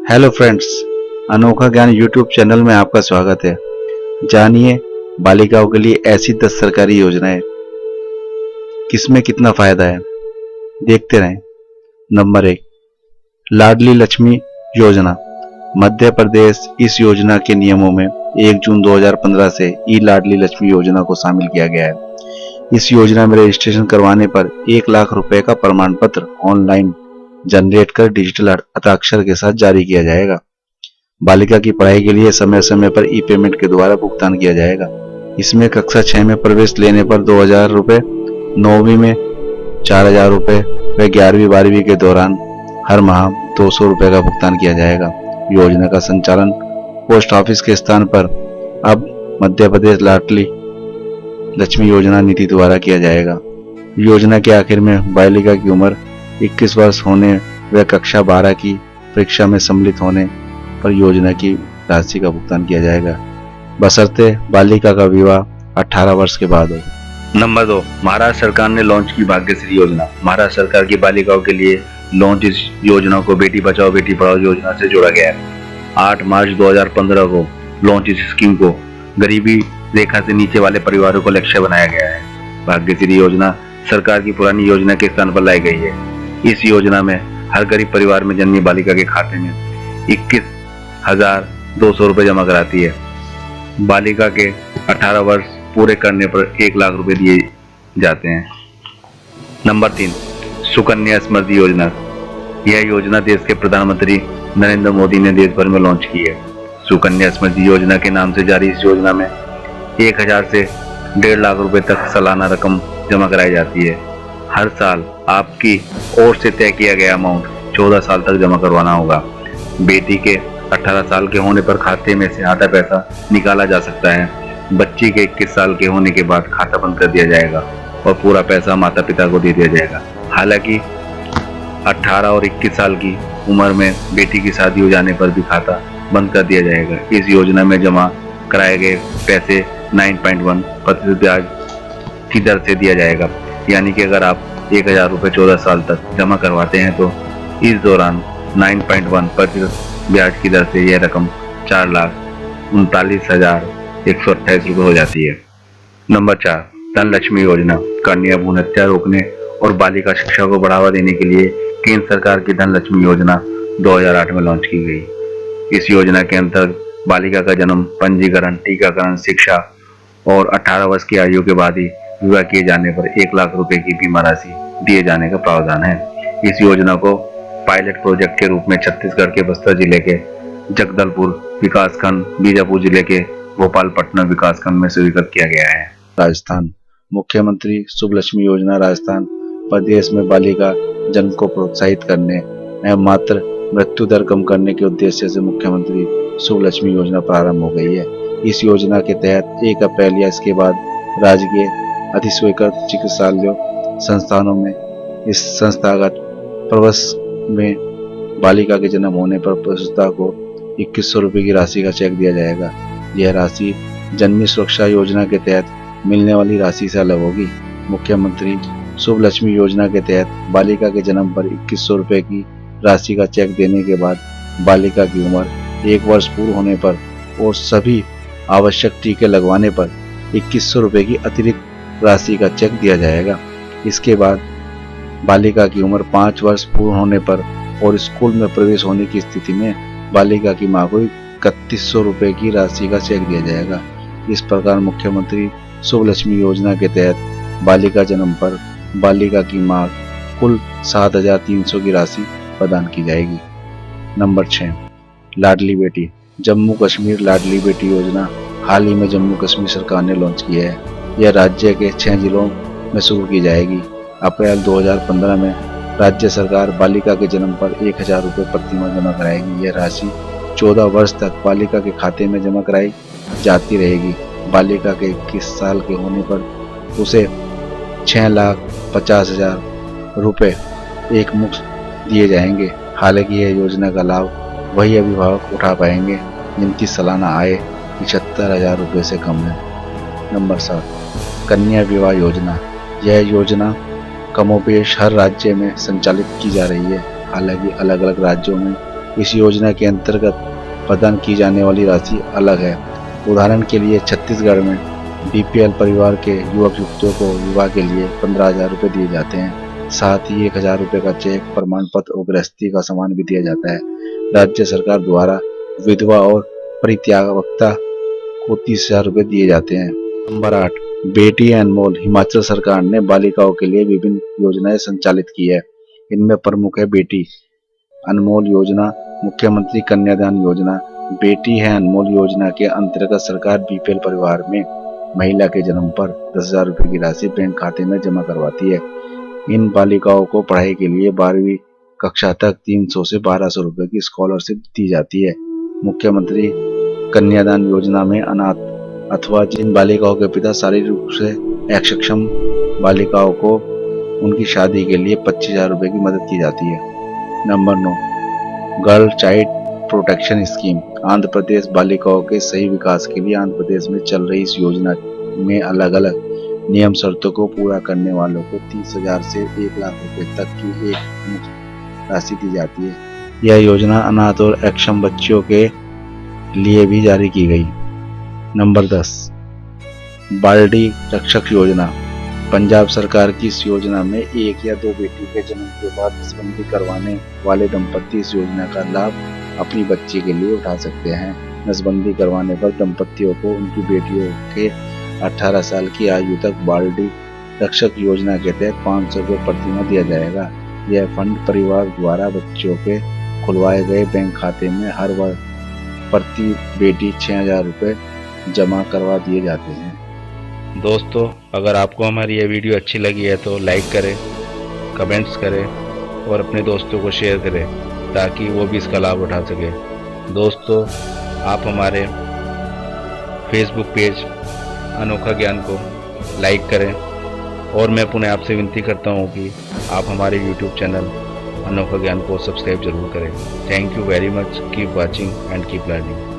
Hello friends, अनोखा ज्ञान YouTube channel में आपका स्वागत है। जानिए बालिकाओं के लिए ऐसी 10 सरकारी योजनाएं, किसमें कितना फायदा है, देखते रहें। नंबर 1, लाडली लक्ष्मी योजना। मध्य प्रदेश इस योजना के नियमों में 1 जून 2015 से ई लाडली लक्ष्मी योजना को शामिल किया गया है। इस योजना में रजिस्ट्रेशन करवाने पर 1 लाख रुपए का प्रमाण पत्र ऑनलाइन जनरेट कर डिजिटल हस्ताक्षर के साथ जारी किया जाएगा। बालिका की पढ़ाई के लिए समय समय पर ई पेमेंट के द्वारा भुगतान किया जाएगा। इसमें कक्षा 6 में प्रवेश लेने पर 2000 रुपये, 9वीं में 4000 रुपये व 11वीं 12वीं के दौरान हर माह 200 रुपये का भुगतान किया जाएगा। योजना का संचालन पोस्ट ऑफिस के स्थान पर अब मध्य प्रदेश लाडली लक्ष्मी योजना नीति द्वारा किया जाएगा। योजना के आखिर में बालिका की उम्र 21 वर्ष होने व कक्षा 12 की परीक्षा में सम्मिलित होने पर योजना की राशि का भुगतान किया जाएगा, बशर्ते बालिका का विवाह 18 वर्ष के बाद हो। नंबर 2, महाराष्ट्र सरकार ने लॉन्च की भाग्यश्री योजना। महाराष्ट्र सरकार की बालिकाओं के लिए लॉन्च इस योजना को बेटी बचाओ बेटी पढ़ाओ योजना से जोड़ा गया है। 8 मार्च 2015 को लॉन्च इस स्कीम को गरीबी रेखा से नीचे वाले परिवारों को लक्ष्य बनाया गया है। भाग्यश्री योजना सरकार की पुरानी योजना के स्थान पर लाई गई है। इस योजना में हर गरीब परिवार में जन्मी बालिका के खाते में 21,200 रुपये जमा कराती है। बालिका के 18 वर्ष पूरे करने पर 1 लाख रुपए दिए जाते हैं। नंबर 3, सुकन्या समृद्धि योजना। यह योजना देश के प्रधानमंत्री नरेंद्र मोदी ने देश भर में लॉन्च की है। सुकन्या समृद्धि योजना के नाम से जारी इस योजना में 1000 से 1.5 लाख रुपए तक सालाना रकम जमा कराई जाती है। हर साल आपकी ओर से तय किया गया अमाउंट 14 साल तक जमा करवाना होगा। बेटी के 18 साल के होने पर खाते में से आधा पैसा निकाला जा सकता है। बच्ची के 21 साल के होने के बाद खाता बंद कर दिया जाएगा और पूरा पैसा माता पिता को दे दिया जाएगा। हालांकि 18 और 21 साल की उम्र में बेटी की शादी हो जाने पर भी खाता बंद कर दिया जाएगा। इस योजना में जमा कराए गए पैसे 9.1% ब्याज की दर से दिया जाएगा। यानी कि अगर आप 1000 रुपये 14 साल तक जमा करवाते हैं तो इस दौरान 9.1% ब्याज की दर से यह रकम 4,39,128 रुपये हो जाती है। नंबर 4, धन लक्ष्मी योजना। कन्या भ्रूण हत्या रोकने और बालिका शिक्षा को बढ़ावा देने के लिए केंद्र सरकार की धन लक्ष्मी योजना 2008 में लॉन्च की गई। इस योजना के अंतर्गत बालिका का जन्म, पंजीकरण, टीकाकरण, शिक्षा और 18 वर्ष की आयु के बाद ही विवाह किए जाने पर 1 लाख रुपए की बीमा राशि दिए जाने का प्रावधान है। इस योजना को पायलट प्रोजेक्ट के रूप में छत्तीसगढ़ के बस्तर जिले के जगदलपुर विकासखंड, बीजापुर जिले के भोपालपट्टनम विकासखंड में स्वीकृत किया गया है। राजस्थान मुख्यमंत्री शुभ लक्ष्मी योजना। राजस्थान प्रदेश में बालिका जन्म को प्रोत्साहित करने एवं मातृ मृत्यु दर कम करने के उद्देश्य से मुख्यमंत्री शुभ लक्ष्मी योजना प्रारंभ हो गई है। इस योजना के तहत 1 अप्रैल या इसके बाद राजकीय अधिस्वीकृत चिकित्सालयों संस्थानों में इस संस्थागत प्रवेश में बालिका के जन्म होने पर प्रसूता को 2100 रुपये की राशि का चेक दिया जाएगा। यह राशि जननी सुरक्षा योजना के तहत मिलने वाली राशि से अलग होगी। मुख्यमंत्री शुभ लक्ष्मी योजना के तहत बालिका के जन्म पर 2100 रुपये की राशि का चेक देने के बाद बालिका की उम्र 1 वर्ष पूर्ण होने पर और सभी आवश्यक टीके लगवाने पर 2100 रुपये की अतिरिक्त राशि का चेक दिया जाएगा। इसके बाद बालिका की उम्र 5 वर्ष पूर्ण होने पर और स्कूल में प्रवेश होने की स्थिति में बालिका की मां को 3100 रुपये की राशि का चेक दिया जाएगा। इस प्रकार मुख्यमंत्री शुभ लक्ष्मी योजना के तहत बालिका जन्म पर बालिका की मां कुल 7300 की राशि प्रदान की जाएगी। नंबर 6, लाडली बेटी। जम्मू कश्मीर लाडली बेटी योजना हाल ही में जम्मू कश्मीर सरकार ने लॉन्च की है। यह राज्य के 6 जिलों में शुरू की जाएगी। अप्रैल 2015 में राज्य सरकार बालिका के जन्म पर 1000 रुपये प्रति माह जमा कराएगी। यह राशि 14 वर्ष तक बालिका के खाते में जमा कराई जाती रहेगी। बालिका के 21 साल के होने पर उसे 6,50,000 रुपये एक मुश्त दिए जाएंगे। हालांकि यह योजना का लाभ वही अभिभावक उठा पाएंगे जिनकी सालाना आय 75,000 रुपये से कम है। नंबर 7, कन्या विवाह योजना। यह योजना कमोबेश हर राज्य में संचालित की जा रही है। हालांकि अलग अलग राज्यों में इस योजना के अंतर्गत प्रदान की जाने वाली राशि अलग है। उदाहरण के लिए छत्तीसगढ़ में बीपीएल परिवार के युवक युवतियों को विवाह के लिए 15,000 रुपये दिए जाते हैं। साथ ही 1,000 रुपये का चेक, प्रमाण पत्र और गृहस्थी का सामान भी दिया जाता है। राज्य सरकार द्वारा विधवा और परित्यागवक्ता को 30,000 रुपये दिए जाते हैं। नंबर 8, बेटी अनमोल। हिमाचल सरकार ने बालिकाओं के लिए विभिन्न योजनाएं संचालित की है। इनमें प्रमुख है बेटी अनमोल योजना, मुख्यमंत्री कन्यादान योजना। बेटी है अनमोल योजना के अंतर्गत सरकार बीपीएल परिवार में महिला के जन्म पर 10,000 रुपये की राशि बैंक खाते में जमा करवाती है। इन बालिकाओं को पढ़ाई के लिए 12वीं कक्षा तक 300 से 1,200 रुपये की स्कॉलरशिप दी जाती है। मुख्यमंत्री कन्यादान योजना में अनाथ अथवा जिन बालिकाओं के पिता शारीरिक रूप से अक्षम बालिकाओं को उनकी शादी के लिए 25,000 रुपये की मदद की जाती है। Number 9, girl child protection scheme. Andhra Pradesh बालिकाओं के सही विकास के लिए आंध्र प्रदेश में चल रही इस योजना में अलग अलग नियम शर्तों को पूरा करने वालों को 30,000 से 1 लाख रुपए तक की एक मुफ्त राशि दी जाती है। यह योजना अनाथ और अक्षम बच्चियों के लिए भी जारी की गई। नंबर 10, बाल्डी रक्षक योजना। पंजाब सरकार की इस योजना में 1 या 2 बेटी के जन्म के बाद नसबंदी करवाने वाले दंपति इस योजना का लाभ अपनी बच्ची के लिए उठा सकते हैं। नसबंदी करवाने पर दंपतियों को उनकी बेटियों के 18 साल की आयु तक बाल्डी रक्षक योजना के तहत 500 रुपये प्रति माह दिया जाएगा। यह फंड परिवार द्वारा बच्चों के खुलवाए गए बैंक खाते में हर वर्ष प्रति बेटी 6,000 रुपये जमा करवा दिए जाते हैं। दोस्तों, अगर आपको हमारी यह वीडियो अच्छी लगी है तो लाइक करें, कमेंट्स करें और अपने दोस्तों को शेयर करें ताकि वो भी इसका लाभ उठा सके। दोस्तों, आप हमारे फेसबुक पेज अनोखा ज्ञान को लाइक करें और मैं पुनः आपसे विनती करता हूँ कि आप हमारे यूट्यूब चैनल अनोखा ज्ञान को सब्सक्राइब जरूर करें। Thank you very much. Keep watching and keep learning.